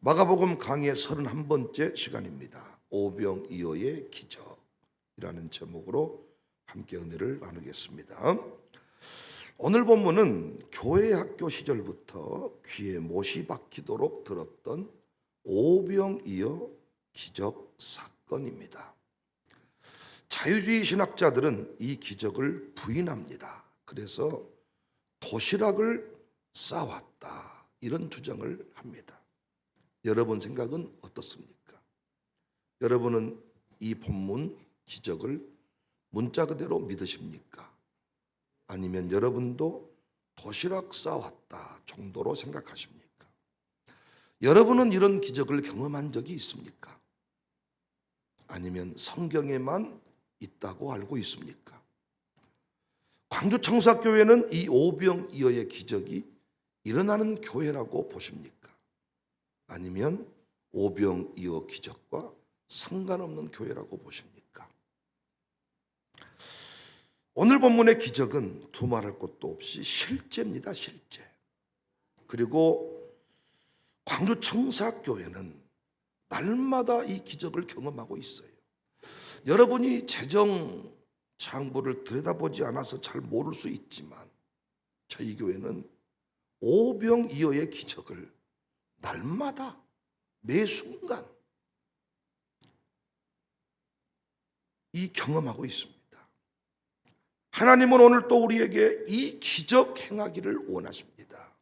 마가복음 강의 31번째 시간입니다. 오병이어의 기적이라는 제목으로 함께 은혜를 나누겠습니다. 오늘 본문은 교회 학교 시절부터 귀에 못이 박히도록 들었던 오병이어 기적 사건입니다. 자유주의 신학자들은 이 기적을 부인합니다. 그래서 도시락을 싸왔다, 이런 주장을 합니다. 여러분 생각은 어떻습니까? 여러분은 이 본문 기적을 문자 그대로 믿으십니까? 아니면 여러분도 도시락 싸왔다 정도로 생각하십니까? 여러분은 이런 기적을 경험한 적이 있습니까? 아니면 성경에만 있다고 알고 있습니까? 광주청사교회는 이 오병이어의 기적이 일어나는 교회라고 보십니까? 아니면 오병이어 기적과 상관없는 교회라고 보십니까? 오늘 본문의 기적은 두말할 것도 없이 실제입니다. 실제. 그리고 광주청사교회는 날마다 이 기적을 경험하고 있어요. 여러분이 재정 장부를 들여다보지 않아서 잘 모를 수 있지만 저희 교회는 오병이어의 기적을 날마다 매 순간 이 경험하고 있습니다. 하나님은 오늘 또 우리에게 이 기적 행하기를 원하십니다.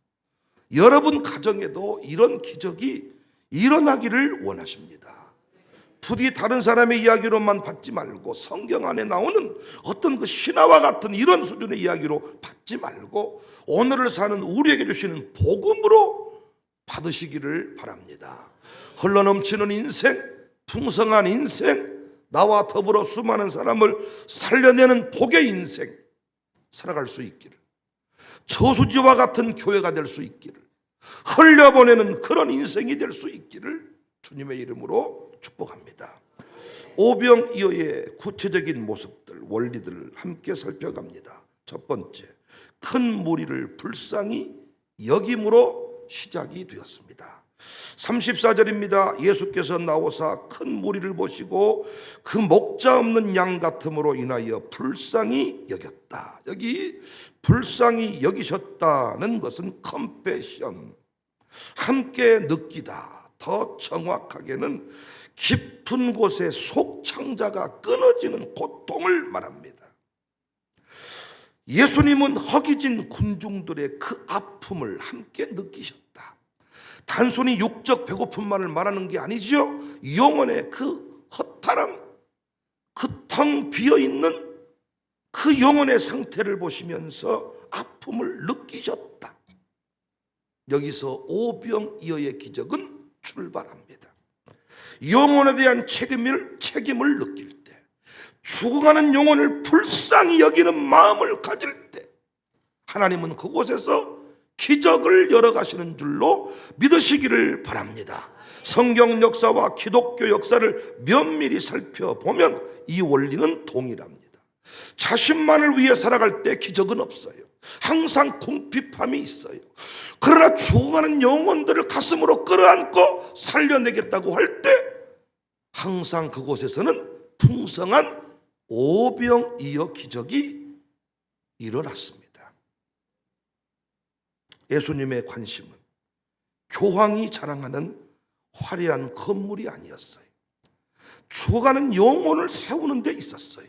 여러분 가정에도 이런 기적이 일어나기를 원하십니다. 부디 다른 사람의 이야기로만 받지 말고 성경 안에 나오는 어떤 그 신화와 같은 이런 수준의 이야기로 받지 말고 오늘을 사는 우리에게 주시는 복음으로 받으시기를 바랍니다. 흘러넘치는 인생, 풍성한 인생, 나와 더불어 수많은 사람을 살려내는 복의 인생 살아갈 수 있기를, 저수지와 같은 교회가 될 수 있기를, 흘려보내는 그런 인생이 될 수 있기를 주님의 이름으로 축복합니다. 오병이어의 구체적인 모습들, 원리들을 함께 살펴갑니다. 첫 번째, 큰 무리를 불쌍히 여김으로 시작이 되었습니다. 34절입니다. 예수께서 나오사 큰 무리를 보시고 그 목자 없는 양 같음으로 인하여 불쌍히 여겼다. 여기 불쌍히 여기셨다는 것은 컴패션, 함께 느끼다. 더 정확하게는 깊은 곳에 속창자가 끊어지는 고통을 말합니다. 예수님은 허기진 군중들의 그 아픔을 함께 느끼셨다. 단순히 육적 배고픔만을 말하는 게 아니죠. 영혼의 그 허탈함, 그 텅 비어있는 그 영혼의 상태를 보시면서 아픔을 느끼셨다. 여기서 오병이어의 기적은 출발합니다. 영혼에 대한 책임을 느낄 때, 죽어가는 영혼을 불쌍히 여기는 마음을 가질 때 하나님은 그곳에서 기적을 열어가시는 줄로 믿으시기를 바랍니다. 성경 역사와 기독교 역사를 면밀히 살펴보면 이 원리는 동일합니다. 자신만을 위해 살아갈 때 기적은 없어요. 항상 궁핍함이 있어요. 그러나 죽어가는 영혼들을 가슴으로 끌어안고 살려내겠다고 할 때 항상 그곳에서는 풍성한 오병이어 기적이 일어났습니다. 예수님의 관심은 교황이 자랑하는 화려한 건물이 아니었어요. 죽어가는 영혼을 세우는 데 있었어요.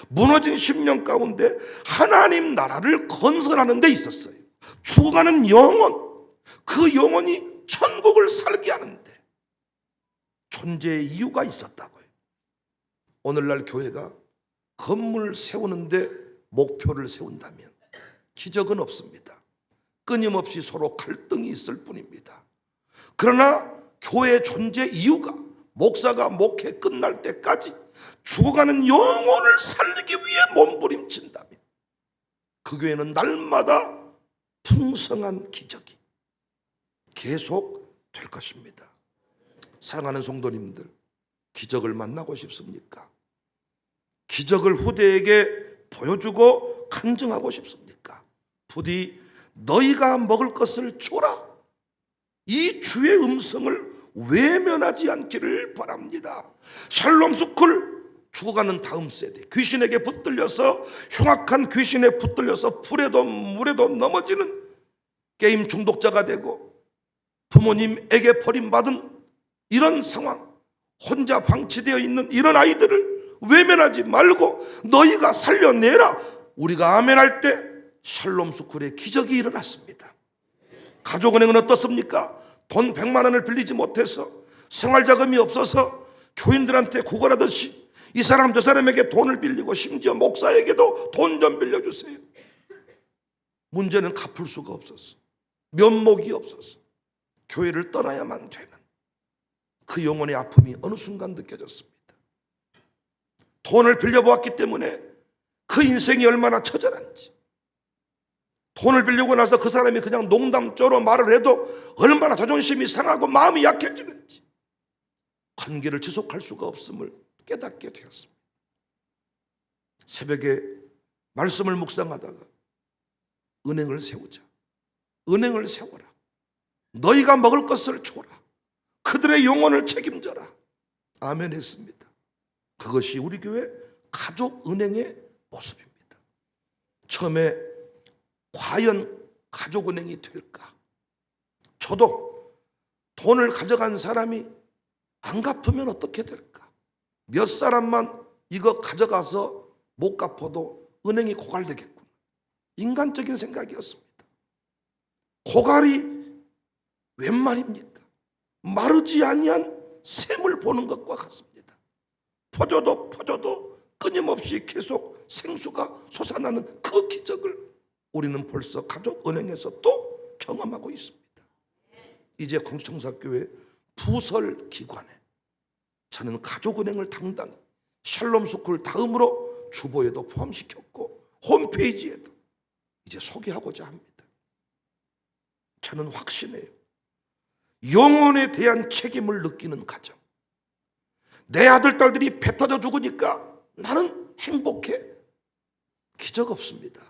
무너진 심령 가운데 하나님 나라를 건설하는 데 있었어요. 죽어가는 영혼, 그 영혼이 천국을 살게 하는데 존재의 이유가 있었다고요. 오늘날 교회가 건물 세우는데 목표를 세운다면 기적은 없습니다. 끊임없이 서로 갈등이 있을 뿐입니다. 그러나 교회의 존재 이유가 목사가 목회 끝날 때까지 죽어가는 영혼을 살리기 위해 몸부림친다면 그 교회는 날마다 풍성한 기적이 계속 될 것입니다. 사랑하는 성도님들, 기적을 만나고 싶습니까? 기적을 후대에게 보여주고 간증하고 싶습니까? 부디 너희가 먹을 것을 주라, 이 주의 음성을 외면하지 않기를 바랍니다. 샬롬 스쿨 죽어가는 다음 세대, 귀신에게 붙들려서, 흉악한 귀신에 붙들려서 불에도 물에도 넘어지는 게임 중독자가 되고 부모님에게 버림받은 이런 상황, 혼자 방치되어 있는 이런 아이들을 외면하지 말고 너희가 살려내라. 우리가 아멘할 때 샬롬 스쿨에 기적이 일어났습니다. 가족은행은 어떻습니까? 돈 100만 원을 빌리지 못해서, 생활자금이 없어서 교인들한테 구걸하듯이 이 사람 저 사람에게 돈을 빌리고, 심지어 목사에게도 돈 좀 빌려주세요. 문제는 갚을 수가 없었어. 면목이 없었어. 교회를 떠나야만 되는 그 영혼의 아픔이 어느 순간 느껴졌습니다. 돈을 빌려보았기 때문에 그 인생이 얼마나 처절한지, 돈을 빌리고 나서 그 사람이 그냥 농담조로 말을 해도 얼마나 자존심이 상하고 마음이 약해지는지, 관계를 지속할 수가 없음을 깨닫게 되었습니다. 새벽에 말씀을 묵상하다가 은행을 세우자, 은행을 세워라, 너희가 먹을 것을 줘라, 그들의 영혼을 책임져라, 아멘 했습니다. 그것이 우리 교회 가족은행의 모습입니다. 처음에 과연 가족은행이 될까? 저도 돈을 가져간 사람이 안 갚으면 어떻게 될까? 몇 사람만 이거 가져가서 못 갚아도 은행이 고갈되겠구나, 인간적인 생각이었습니다. 고갈이 웬 말입니까? 마르지 아니한 샘을 보는 것과 같습니다. 퍼줘도 끊임없이 계속 생수가 솟아나는 그 기적을 우리는 벌써 가족은행에서 또 경험하고 있습니다. 이제 광주청사교회 부설 기관에 저는 가족은행을 당당히 샬롬 스쿨 다음으로 주보에도 포함시켰고 홈페이지에도 이제 소개하고자 합니다. 저는 확신해요. 영혼에 대한 책임을 느끼는 가정, 내 아들 딸들이 배 터져 죽으니까 나는 행복해, 기적 없습니다.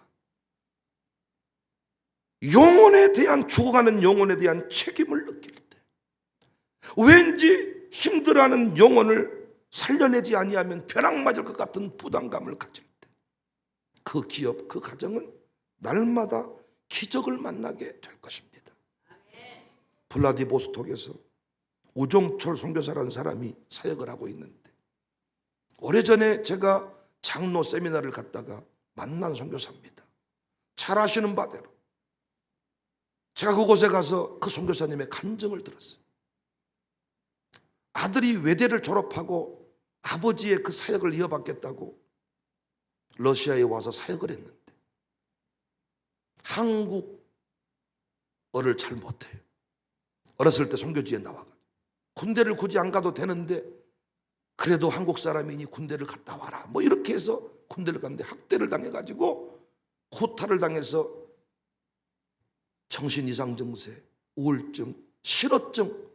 영혼에 대한, 죽어가는 영혼에 대한 책임을 느낄 때, 왠지 힘들어하는 영혼을 살려내지 아니하면 벼락 맞을 것 같은 부담감을 가질 때, 그 기업, 그 가정은 날마다 기적을 만나게 될 것입니다. 블라디보스톡에서 우종철 선교사라는 사람이 사역을 하고 있는데, 오래전에 제가 장로 세미나를 갔다가 만난 선교사입니다. 잘 아시는 바대로 제가 그곳에 가서 그 선교사님의 간증을 들었어요. 아들이 외대를 졸업하고 아버지의 그 사역을 이어받겠다고 러시아에 와서 사역을 했는데 한국어를 잘 못해요. 어렸을 때 선교지에 나와가지고 군대를 굳이 안 가도 되는데 그래도 한국 사람이니 군대를 갔다 와라, 뭐 이렇게 해서 군대를 갔는데 학대를 당해가지고 구타를 당해서 정신이상 증세, 우울증, 실어증,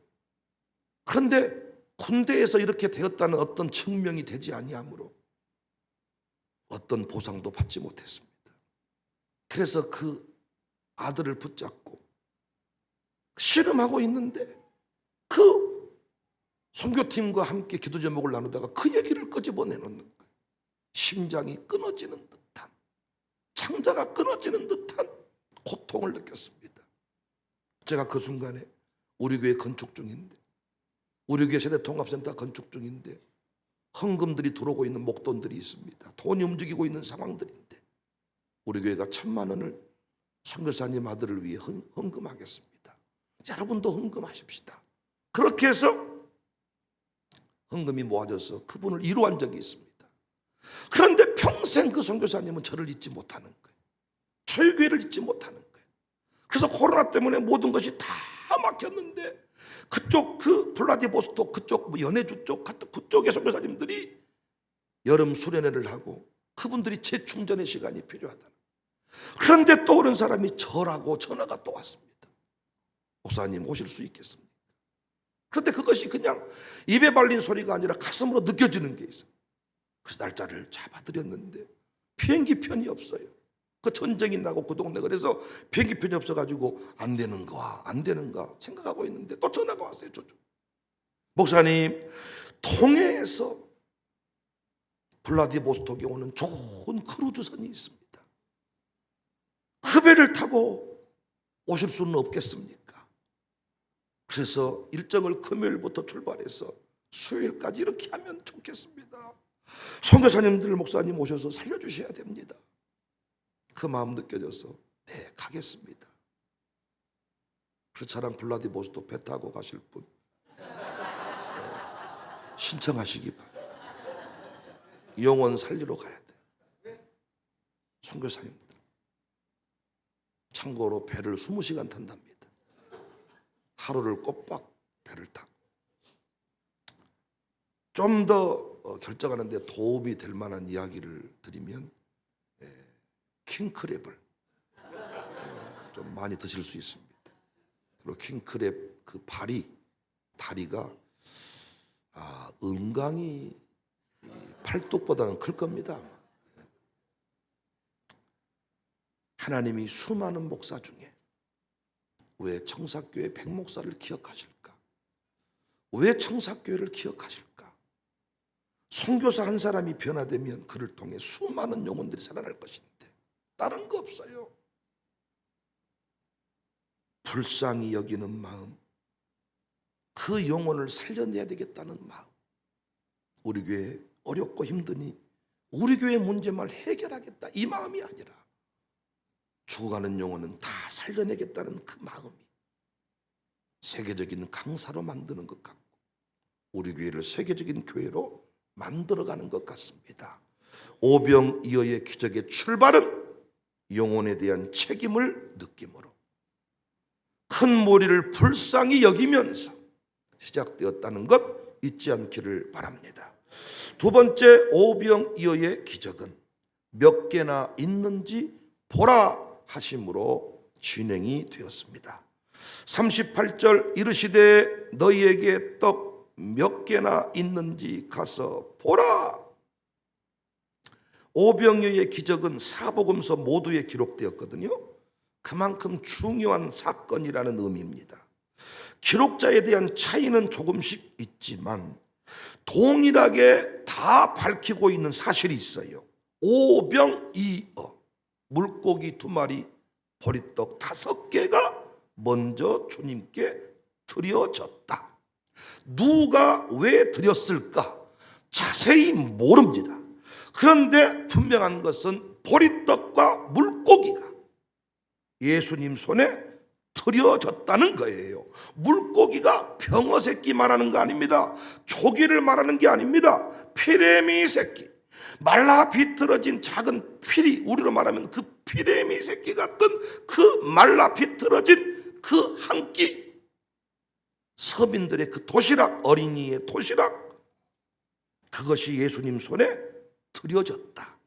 그런데 군대에서 이렇게 되었다는 어떤 증명이 되지 아니하므로 어떤 보상도 받지 못했습니다. 그래서 그 아들을 붙잡고 씨름하고 있는데 그 선교팀과 함께 기도 제목을 나누다가 그 얘기를 끄집어내놓는 거예요. 심장이 끊어지는 듯한, 창자가 끊어지는 듯한 고통을 느꼈습니다. 제가 그 순간에 우리 교회 건축 중인데, 우리 교회 세대통합센터 건축 중인데 헌금들이 들어오고 있는 목돈들이 있습니다. 돈이 움직이고 있는 상황들인데 우리 교회가 1,000만 원을 선교사님 아들을 위해 헌금하겠습니다. 여러분도 헌금하십시다. 그렇게 해서 헌금이 모아져서 그분을 위로한 적이 있습니다. 그런데 평생 그 선교사님은 저를 잊지 못하는 거예요. 저희 교회를 잊지 못하는 거예요. 그래서 코로나 때문에 모든 것이 다 막혔는데 그쪽 그 블라디보스톡 그쪽 뭐 연해주 쪽 그쪽의 선교사님들이 여름 수련회를 하고 그분들이 재충전의 시간이 필요하다. 그런데 또 오는 사람이 저라고 전화가 또 왔습니다. 목사님 오실 수 있겠습니까? 그런데 그것이 그냥 입에 발린 소리가 아니라 가슴으로 느껴지는 게 있어요. 그래서 날짜를 잡아드렸는데 비행기 편이 없어요. 그 전쟁이 나고 그 동네, 그래서 비행기 편이 없어가지고 안 되는가 생각하고 있는데 또 전화가 왔어요. 조주. 목사님, 통해에서 블라디보스톡에 오는 좋은 크루즈선이 있습니다. 그 배를 타고 오실 수는 없겠습니까? 그래서 일정을 금요일부터 출발해서 수요일까지 이렇게 하면 좋겠습니다. 선교사님들, 목사님 오셔서 살려주셔야 됩니다. 그 마음 느껴져서 네, 가겠습니다. 그 차량 블라디보스톡 배 타고 가실 분 신청하시기 바랍니다. 영혼 살리러 가야 돼요. 선교사님들 참고로 배를 20시간 탄답니다. 하루를 꼬박 배를 타고. 좀 더 결정하는데 도움이 될 만한 이야기를 드리면 킹크랩을 좀 많이 드실 수 있습니다. 그리고 킹크랩 그 다리가 은강이 팔뚝보다는 클 겁니다. 하나님이 수많은 목사 중에 왜 청사교회 백목사를 기억하실까? 왜 청사교회를 기억하실까? 선교사 한 사람이 변화되면 그를 통해 수많은 영혼들이 살아날 것인데 다른 거 없어요. 불쌍히 여기는 마음, 그 영혼을 살려내야 되겠다는 마음. 우리 교회 어렵고 힘드니 우리 교회 문제만 해결하겠다 이 마음이 아니라 죽어가는 영혼은 다 살려내겠다는 그 마음이 세계적인 강사로 만드는 것 같고 우리 교회를 세계적인 교회로 만들어가는 것 같습니다. 오병이어의 기적의 출발은 영혼에 대한 책임을 느낌으로 큰 무리를 불쌍히 여기면서 시작되었다는 것 잊지 않기를 바랍니다. 두 번째, 오병이어의 기적은 몇 개나 있는지 보라 하심으로 진행이 되었습니다. 38절 이르시되 너희에게 떡 몇 개나 있는지 가서 보라. 오병이어의 기적은 사복음서 모두에 기록되었거든요. 그만큼 중요한 사건이라는 의미입니다. 기록자에 대한 차이는 조금씩 있지만 동일하게 다 밝히고 있는 사실이 있어요. 오병이어, 물고기 2마리, 보리떡 5개가 먼저 주님께 드려졌다. 누가 왜 드렸을까? 자세히 모릅니다. 그런데 분명한 것은 보리떡과 물고기가 예수님 손에 드려졌다는 거예요. 물고기가 병어 새끼 말하는 거 아닙니다. 조기를 말하는 게 아닙니다. 피레미 새끼, 말라 비틀어진 작은 피리, 우리로 말하면 그 피레미 새끼 같은 그 말라 비틀어진 그 한 끼, 서민들의 그 도시락, 어린이의 도시락, 그것이 예수님 손에 드려졌다.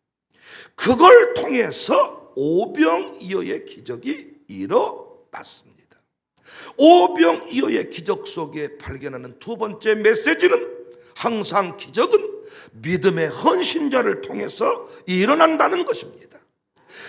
그걸 통해서 오병이어의 기적이 일어났습니다. 오병이어의 기적 속에 발견하는 두 번째 메시지는 항상 기적은 믿음의 헌신자를 통해서 일어난다는 것입니다.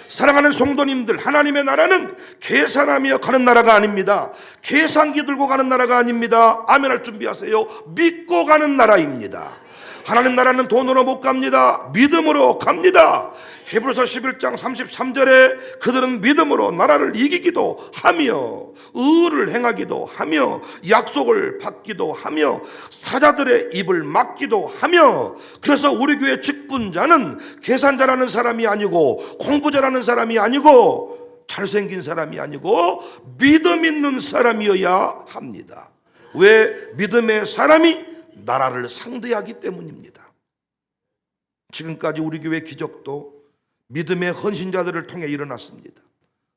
사랑하는 성도님들, 하나님의 나라는 계산하며 가는 나라가 아닙니다. 계산기 들고 가는 나라가 아닙니다. 아멘할 준비하세요. 믿고 가는 나라입니다. 하나님 나라는 돈으로 못 갑니다. 믿음으로 갑니다. 히브리서 11장 33절에 그들은 믿음으로 나라를 이기기도 하며 의를 행하기도 하며 약속을 받기도 하며 사자들의 입을 막기도 하며, 그래서 우리 교회 직분자는 계산자라는 사람이 아니고 공부자라는 사람이 아니고 잘생긴 사람이 아니고 믿음 있는 사람이어야 합니다. 왜? 믿음의 사람이 나라를 상대하기 때문입니다. 지금까지 우리 교회 기적도 믿음의 헌신자들을 통해 일어났습니다.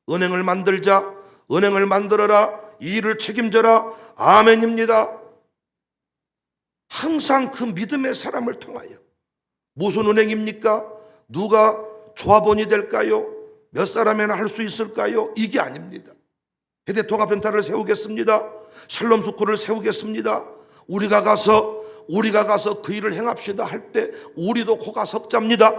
은행을 만들자, 은행을 만들어라, 이 일을 책임져라, 아멘입니다. 항상 그 믿음의 사람을 통하여. 무슨 은행입니까? 누가 조합원이 될까요? 몇 사람이나 할 수 있을까요? 이게 아닙니다. 해대통합센터를 세우겠습니다. 샬롬 스쿨을 세우겠습니다. 우리가 가서 그 일을 행합시다 할 때 우리도 코가 석자입니다.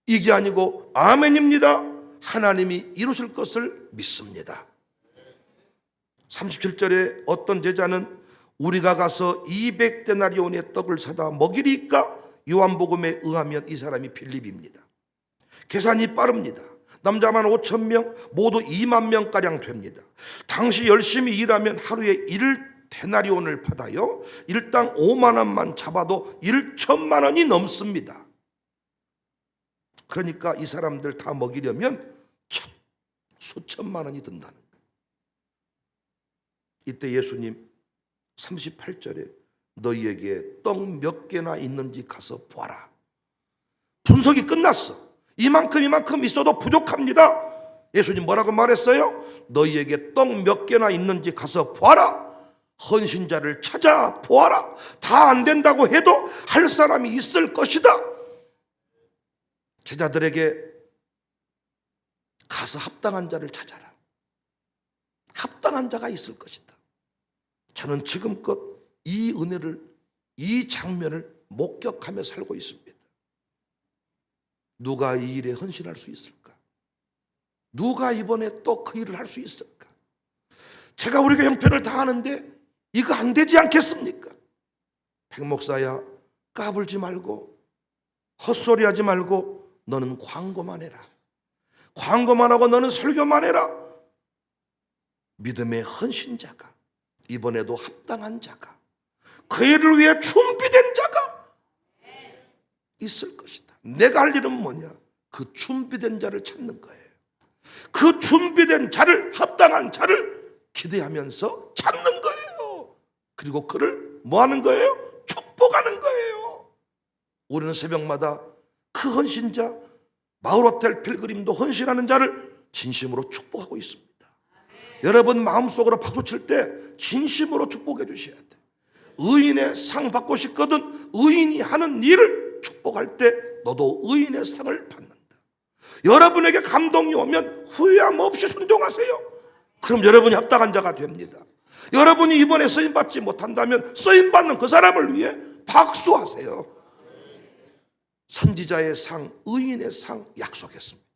이게 아니고 아멘입니다. 하나님이 이루실 것을 믿습니다. 37절에 어떤 제자는 우리가 가서 200데나리온의 떡을 사다 먹이리까? 요한복음에 의하면 이 사람이 빌립입니다. 계산이 빠릅니다. 남자만 5,000명, 모두 2만 명가량 됩니다. 당시 열심히 일하면 하루에 1데나리온을 받아요. 일당 5만 원만 잡아도 1천만 원이 넘습니다. 그러니까 이 사람들 다 먹이려면 수천만 원이 든다는 거예요. 이때 예수님 38절에 너희에게 떡 몇 개나 있는지 가서 보아라. 분석이 끝났어. 이만큼 있어도 부족합니다. 예수님 뭐라고 말했어요? 너희에게 떡 몇 개나 있는지 가서 보아라. 헌신자를 찾아 보아라. 다 안 된다고 해도 할 사람이 있을 것이다. 제자들에게 가서 합당한 자를 찾아라. 합당한 자가 있을 것이다. 저는 지금껏 이 은혜를, 이 장면을 목격하며 살고 있습니다. 누가 이 일에 헌신할 수 있을까? 누가 이번에 또 그 일을 할 수 있을까? 제가 우리 교회 형편을 다 하는데 이거 안 되지 않겠습니까? 백목사야, 까불지 말고 헛소리하지 말고 너는 광고만 해라. 광고만 하고 너는 설교만 해라. 믿음의 헌신자가, 이번에도 합당한 자가, 그 일을 위해 준비된 자가 있을 것이다. 내가 할 일은 뭐냐? 그 준비된 자를 찾는 거예요. 그 준비된 자를, 합당한 자를 기대하면서 찾는 거예요. 그리고 그를 뭐 하는 거예요? 축복하는 거예요. 우리는 새벽마다 그 헌신자, 마을호텔 필그림도 헌신하는 자를 진심으로 축복하고 있습니다. 여러분 마음속으로 박수 칠 때 진심으로 축복해 주셔야 돼. 의인의 상 받고 싶거든 의인이 하는 일을 축복할 때 너도 의인의 상을 받는다. 여러분에게 감동이 오면 후회함 없이 순종하세요. 그럼 여러분이 합당한 자가 됩니다. 여러분이 이번에 쓰임받지 못한다면 쓰임받는 그 사람을 위해 박수하세요. 선지자의 상, 의인의 상 약속했습니다.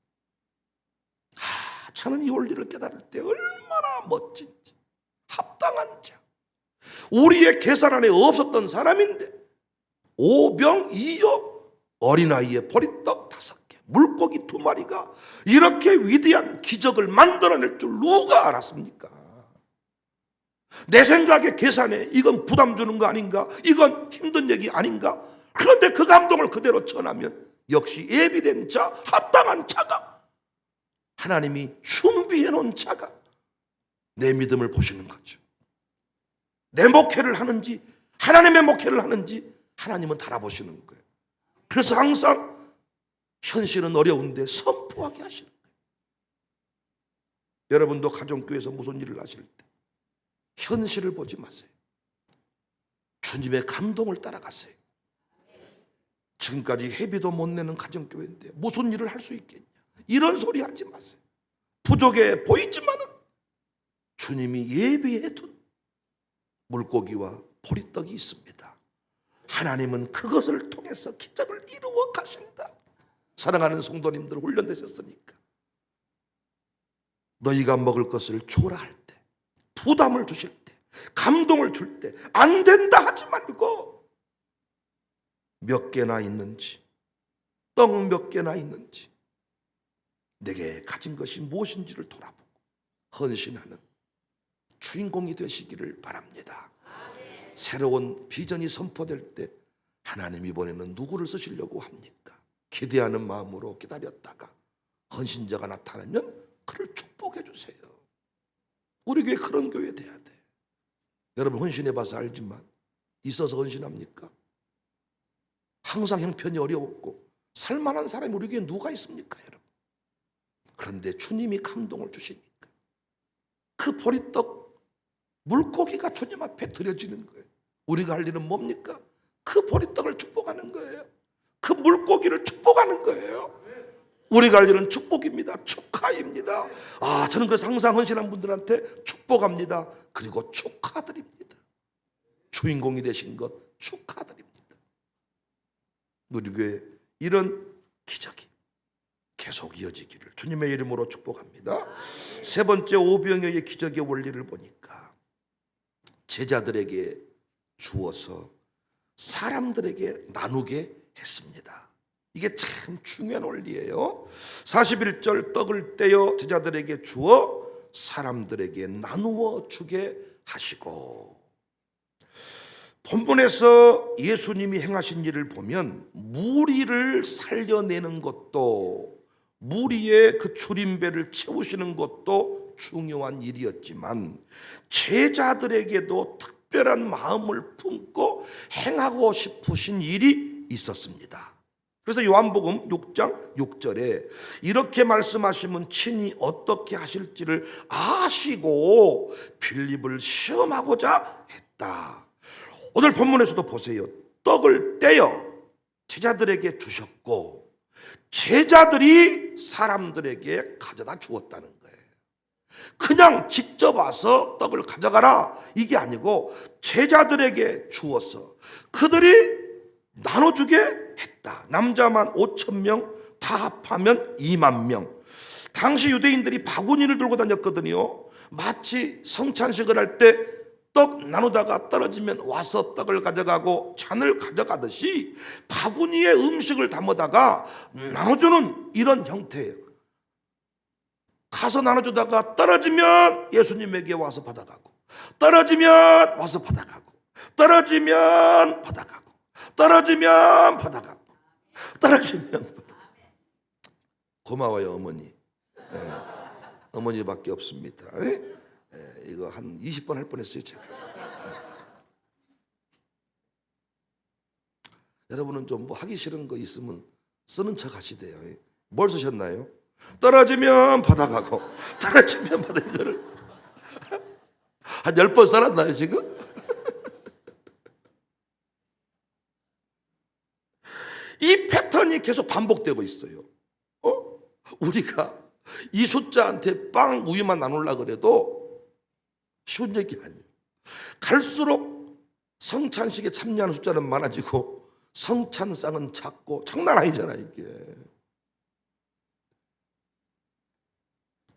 저는 이 원리를 깨달을 때 얼마나 멋진지. 합당한 자. 우리의 계산 안에 없었던 사람인데 오병이어, 어린아이의 보리떡 5개, 물고기 2마리가 이렇게 위대한 기적을 만들어낼 줄 누가 알았습니까? 내 생각에 계산에 이건 부담 주는 거 아닌가? 이건 힘든 얘기 아닌가? 그런데 그 감동을 그대로 전하면 역시 예비된 자, 합당한 자가, 하나님이 준비해 놓은 자가 내 믿음을 보시는 거죠. 내 목회를 하는지 하나님의 목회를 하는지 하나님은 달아보시는 거예요. 그래서 항상 현실은 어려운데 선포하게 하시는 거예요. 여러분도 가정교회에서 무슨 일을 하실 때 현실을 보지 마세요. 주님의 감동을 따라가세요. 지금까지 회비도 못 내는 가정교회인데 무슨 일을 할 수 있겠냐, 이런 소리 하지 마세요. 부족해 보이지만은 주님이 예비해 둔 물고기와 보리떡이 있습니다. 하나님은 그것을 통해서 기적을 이루어 가신다. 사랑하는 성도님들, 훈련되셨으니까 너희가 먹을 것을 주라 할 때, 부담을 주실 때, 감동을 줄 때 안 된다 하지 말고 몇 개나 있는지, 떡 몇 개나 있는지, 내게 가진 것이 무엇인지를 돌아보고 헌신하는 주인공이 되시기를 바랍니다. 새로운 비전이 선포될 때 하나님 이번에는 누구를 쓰시려고 합니까? 기대하는 마음으로 기다렸다가 헌신자가 나타나면 그를 축복해 주세요. 우리 교회 그런 교회 돼야 돼. 여러분 헌신해 봐서 알지만 있어서 헌신합니까? 항상 형편이 어려웠고 살만한 사람이 우리 교회에 누가 있습니까, 여러분? 그런데 주님이 감동을 주시니까 그 보리떡, 물고기가 주님 앞에 드려지는 거예요. 우리가 할 일은 뭡니까? 그 보리떡을 축복하는 거예요. 그 물고기를 축복하는 거예요. 우리가 할 일은 축복입니다. 축하입니다. 저는 그래서 항상 헌신한 분들한테 축복합니다. 그리고 축하드립니다. 주인공이 되신 것 축하드립니다. 우리 교회 이런 기적이 계속 이어지기를 주님의 이름으로 축복합니다. 세 번째, 오병이어의 기적의 원리를 보니까 제자들에게 주어서 사람들에게 나누게 했습니다. 이게 참 중요한 원리예요. 41절 떡을 떼어 제자들에게 주어 사람들에게 나누어 주게 하시고, 본문에서 예수님이 행하신 일을 보면 무리를 살려내는 것도, 무리의 그 줄임배를 채우시는 것도 중요한 일이었지만 제자들에게도 특별한 마음을 품고 행하고 싶으신 일이 있었습니다. 그래서 요한복음 6장 6절에 이렇게 말씀하시면 친히 어떻게 하실지를 아시고 빌립을 시험하고자 했다. 오늘 본문에서도 보세요. 떡을 떼어 제자들에게 주셨고 제자들이 사람들에게 가져다 주었다는 거예요. 그냥 직접 와서 떡을 가져가라 이게 아니고 제자들에게 주어서 그들이 나눠주게 했다. 남자만 5,000명, 다 합하면 2만 명. 당시 유대인들이 바구니를 들고 다녔거든요. 마치 성찬식을 할 때 떡 나누다가 떨어지면 와서 떡을 가져가고 잔을 가져가듯이 바구니에 음식을 담아다가 나눠주는 이런 형태예요. 가서 나눠주다가 떨어지면 예수님에게 와서 받아가고, 떨어지면 와서 받아가고, 떨어지면 받아가고, 떨어지면 받아가고, 떨어지면 고마워요 어머니. 어머니밖에 없습니다. 이거 한 20번 할 뻔했어요 제가. 여러분은 좀 뭐 하기 싫은 거 있으면 쓰는 척 하시대요. 뭘 쓰셨나요? 떨어지면 받아가고, 떨어지면 받아. 이거를 한 10번 써놨나요 지금? 이 패턴이 계속 반복되고 있어요. 우리가 이 숫자한테 빵 우유만 나누려고 그래도 쉬운 얘기 아니에요. 갈수록 성찬식에 참여하는 숫자는 많아지고 성찬상은 작고 장난 아니잖아요 이게.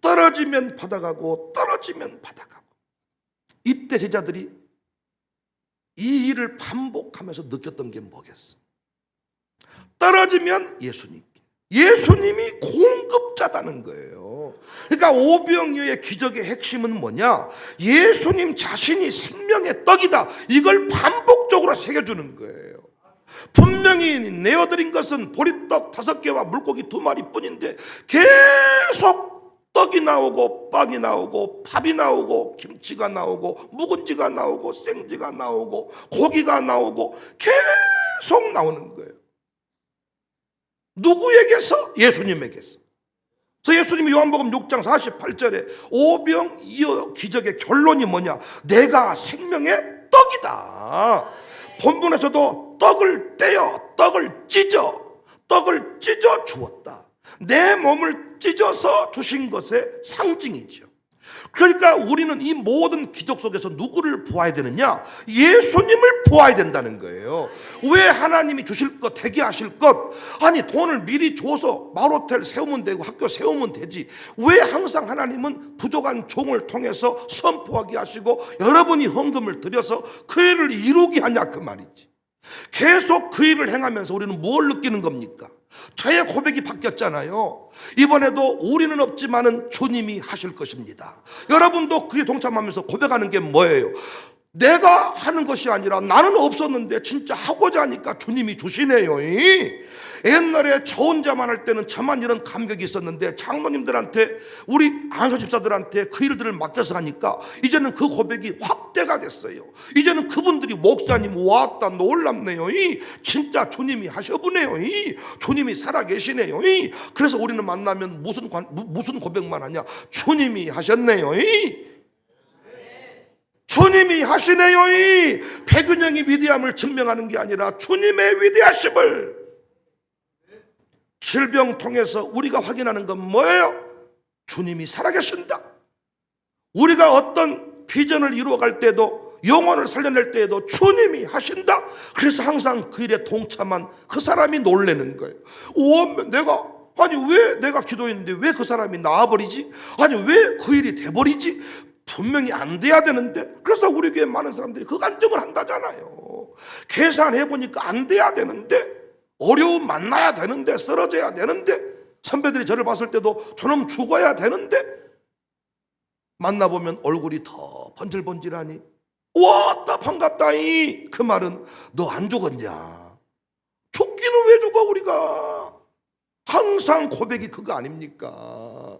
떨어지면 받아가고 떨어지면 받아가고. 이때 제자들이 이 일을 반복하면서 느꼈던 게 뭐겠어? 떨어지면 예수님이 공급자다는 거예요. 그러니까 오병이어의 기적의 핵심은 뭐냐? 예수님 자신이 생명의 떡이다. 이걸 반복적으로 새겨주는 거예요. 분명히 내어드린 것은 보리떡 5개와 물고기 2마리 뿐인데 계속 떡이 나오고 빵이 나오고 밥이 나오고 김치가 나오고 묵은지가 나오고 생지가 나오고 고기가 나오고 계속 나오는 거예요. 누구에게서? 예수님에게서. 그래서 예수님이 요한복음 6장 48절에 오병이어 기적의 결론이 뭐냐? 내가 생명의 떡이다. 본문에서도 떡을 떼어 떡을 찢어 주었다. 내 몸을 찢어서 주신 것의 상징이죠. 그러니까 우리는 이 모든 기적 속에서 누구를 보아야 되느냐? 예수님을 보아야 된다는 거예요. 왜 하나님이 주실 것, 되게 하실 것, 아니 돈을 미리 줘서 마을호텔 세우면 되고 학교 세우면 되지, 왜 항상 하나님은 부족한 종을 통해서 선포하게 하시고 여러분이 헌금을 드려서 그 일을 이루게 하냐 그 말이지. 계속 그 일을 행하면서 우리는 뭘 느끼는 겁니까? 저의 고백이 바뀌었잖아요. 이번에도 우리는 없지만은 주님이 하실 것입니다. 여러분도 그에 동참하면서 고백하는 게 뭐예요? 내가 하는 것이 아니라 나는 없었는데 진짜 하고자 하니까 주님이 주시네요. 옛날에 저 혼자만 할 때는 저만 이런 감격이 있었는데 장로님들한테, 우리 안수 집사들한테 그 일들을 맡겨서 하니까 이제는 그 고백이 확대가 됐어요. 이제는 그분들이 목사님 왔다 놀랍네요. 진짜 주님이 하셔보네요. 주님이 살아계시네요. 그래서 우리는 만나면 무슨 고백만 하냐? 주님이 하셨네요. 주님이 하시네요. 백윤영이 위대함을 증명하는 게 아니라 주님의 위대하심을 질병 통해서 우리가 확인하는 건 뭐예요? 주님이 살아계신다. 우리가 어떤 비전을 이루어갈 때도, 영혼을 살려낼 때에도 주님이 하신다. 그래서 항상 그 일에 동참한 그 사람이 놀라는 거예요. 왜 내가 기도했는데 왜 그 사람이 나와버리지? 아니 왜 그 일이 돼버리지? 분명히 안 돼야 되는데. 그래서 우리 교회 많은 사람들이 그 간증을 한다잖아요. 계산해 보니까 안 돼야 되는데, 어려움 만나야 되는데, 쓰러져야 되는데, 선배들이 저를 봤을 때도 저놈 죽어야 되는데, 만나보면 얼굴이 더 번질번질하니 왔다 반갑다이. 그 말은 너 안 죽었냐? 죽기는 왜 죽어 우리가? 항상 고백이 그거 아닙니까?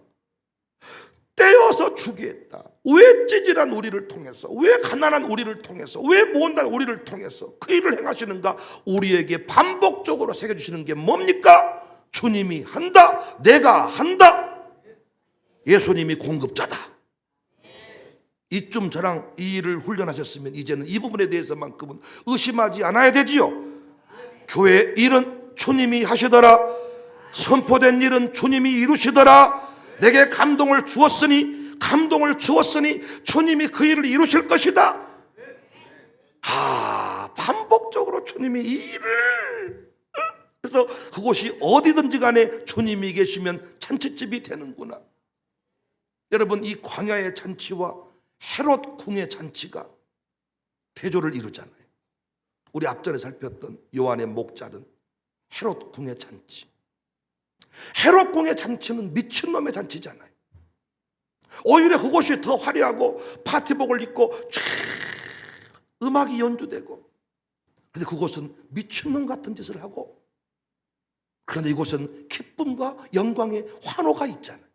떼어서 주겠다. 왜 찌질한 우리를 통해서, 왜 가난한 우리를 통해서, 왜 못난 우리를 통해서 그 일을 행하시는가? 우리에게 반복적으로 새겨주시는 게 뭡니까? 주님이 한다, 내가 한다, 예수님이 공급자다. 이쯤 저랑 이 일을 훈련하셨으면 이제는 이 부분에 대해서만큼은 의심하지 않아야 되지요. 교회의 일은 주님이 하시더라, 선포된 일은 주님이 이루시더라. 내게 감동을 주었으니 주님이 그 일을 이루실 것이다. 반복적으로 주님이 이 일을, 그래서 그곳이 어디든지 간에 주님이 계시면 잔치집이 되는구나. 여러분, 이 광야의 잔치와 헤롯 궁의 잔치가 대조를 이루잖아요. 우리 앞전에 살폈던 요한의 목자는 헤롯 궁의 잔치. 헤롯 궁의 잔치는 미친놈의 잔치잖아요. 오히려 그곳이 더 화려하고 파티복을 입고 쫙 음악이 연주되고, 그런데 그곳은 미친놈 같은 짓을 하고, 그런데 이곳은 기쁨과 영광의 환호가 있잖아요.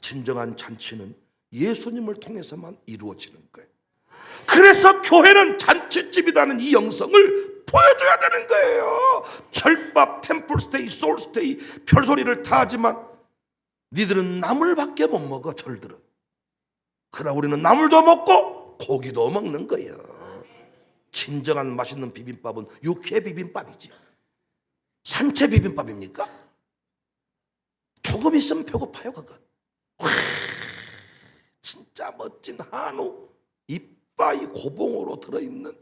진정한 잔치는 예수님을 통해서만 이루어지는 거예요. 그래서 교회는 잔치집이라는 이 영성을 보여줘야 되는 거예요. 절밥, 템플스테이, 소울스테이, 별소리를 다 하지만 니들은 나물밖에 못 먹어, 절들은. 그러나 우리는 나물도 먹고 고기도 먹는 거예요. 진정한 맛있는 비빔밥은 육회 비빔밥이지, 산채 비빔밥입니까? 조금 있으면 배고파요, 그건. 와, 진짜 멋진 한우 이빠이 고봉으로 들어있는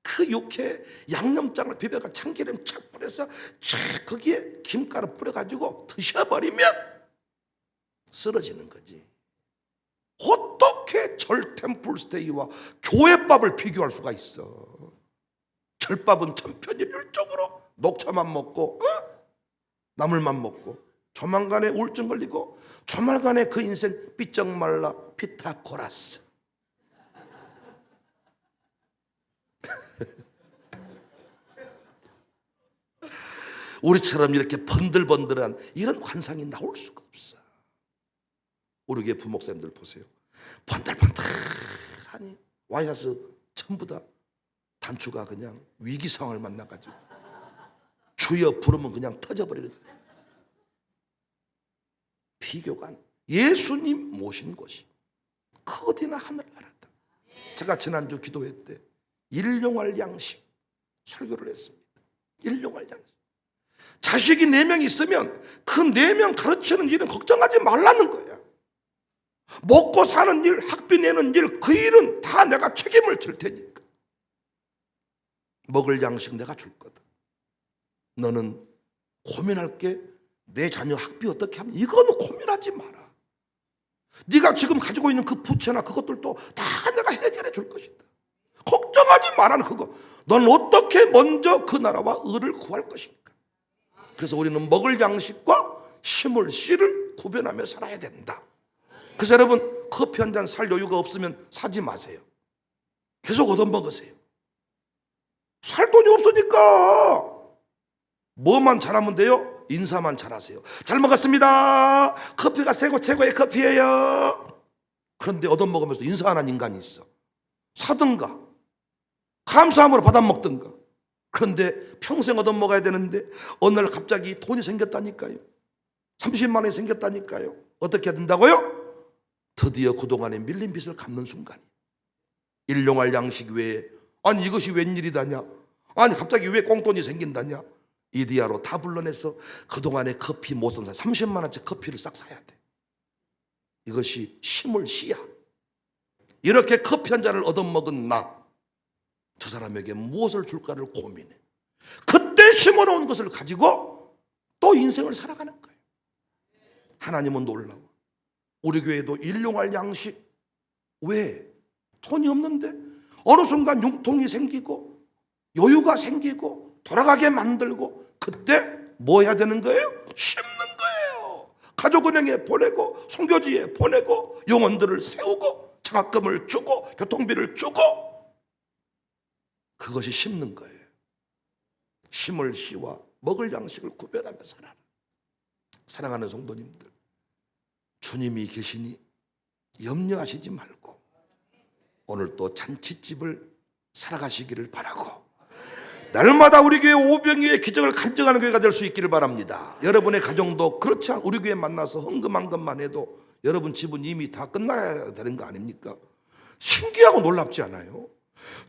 그 육회 양념장을 비벼가 참기름 착 뿌려서 촥 거기에 김가루 뿌려가지고 드셔버리면 쓰러지는 거지. 어떻게 절 템플스테이와 교회밥을 비교할 수가 있어? 절밥은 천편일률적으로 녹차만 먹고 나물만 먹고 조만간에 우울증 걸리고 조만간에 그 인생 삐쩍 말라 피타고라스. 우리처럼 이렇게 번들번들한 이런 관상이 나올 수가 없어. 우리 교회 부목사님들 보세요. 번들번들하니 와이셔츠 전부 다 단추가 그냥 위기 상황을 만나가지고 주여 부르면 그냥 터져버리는. 비교가 안. 예수님 모신 곳이 어디나 하늘나라다. 제가 지난주 기도회 때 일용할 양식 설교를 했습니다. 일용할 양식. 자식이 4명 있으면 그 4명 가르치는 일은 걱정하지 말라는 거야. 먹고 사는 일, 학비 내는 일, 그 일은 다 내가 책임을 질 테니까. 먹을 양식 내가 줄 거다. 너는 고민할 게 내 자녀 학비 어떻게 하면, 이거는 고민하지 마라. 네가 지금 가지고 있는 그 부채나 그것들도 다 내가 해결해 줄 것이다. 걱정하지 마라는 그거. 넌 어떻게 먼저 그 나라와 의를 구할 것인가. 그래서 우리는 먹을 양식과 심을 씨를 구별하며 살아야 된다. 그래서 여러분, 커피 한 잔 살 여유가 없으면 사지 마세요. 계속 얻어먹으세요. 살 돈이 없으니까 뭐만 잘하면 돼요? 인사만 잘하세요. 잘 먹었습니다. 커피가 최고의 커피예요. 그런데 얻어먹으면서 인사 안 한 인간이 있어. 사든가 감사함으로 받아먹든가. 그런데 평생 얻어먹어야 되는데 어느 날 갑자기 돈이 생겼다니까요. 30만 원이 생겼다니까요. 어떻게 된다고요? 드디어 그동안의 밀린 빚을 갚는 순간이. 일용할 양식 외에, 아니 이것이 웬일이다냐, 아니 갑자기 왜 꽁돈이 생긴다냐. 이디야로 다 불러내서 그동안에 커피 못 산 사람 30만 원짜리 커피를 싹 사야 돼. 이것이 심을 씨야. 이렇게 커피 한 잔을 얻어먹은 나, 저 사람에게 무엇을 줄까를 고민해. 그때 심어놓은 것을 가지고 또 인생을 살아가는 거예요. 하나님은 놀라워. 우리 교회도 일용할 양식, 왜? 돈이 없는데 어느 순간 융통이 생기고 여유가 생기고 돌아가게 만들고, 그때 뭐 해야 되는 거예요? 심는 거예요. 가족은행에 보내고 선교지에 보내고 영혼들을 세우고 장학금을 주고 교통비를 주고, 그것이 심는 거예요. 심을 씨와 먹을 양식을 구별하며 살아라. 사랑하는 성도님들, 주님이 계시니 염려하시지 말고 오늘 또 잔치집을 살아가시기를 바라고, 날마다 우리 교회 오병이의 기적을 간증하는 교회가 될 수 있기를 바랍니다. 여러분의 가정도 그렇지 않, 우리 교회 만나서 헌금한 것만 해도 여러분 집은 이미 다 끝나야 되는 거 아닙니까? 신기하고 놀랍지 않아요?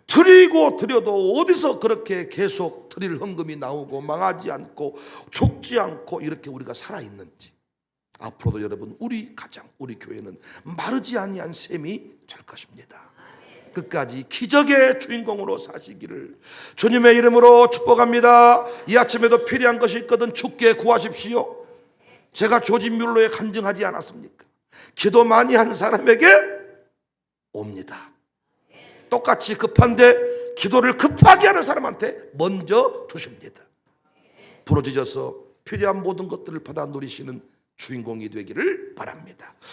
드리고 드려도 어디서 그렇게 계속 드릴 헌금이 나오고 망하지 않고 죽지 않고 이렇게 우리가 살아있는지, 앞으로도 여러분 우리 가정, 우리 교회는 마르지 아니한 셈이 될 것입니다. 끝까지 기적의 주인공으로 사시기를 주님의 이름으로 축복합니다. 이 아침에도 필요한 것이 있거든 주께 구하십시오. 제가 조지 뮬러에 간증하지 않았습니까? 기도 많이 한 사람에게 옵니다. 똑같이 급한데 기도를 급하게 하는 사람한테 먼저 주십니다. 부러지셔서 필요한 모든 것들을 받아 누리시는 주인공이 되기를 바랍니다.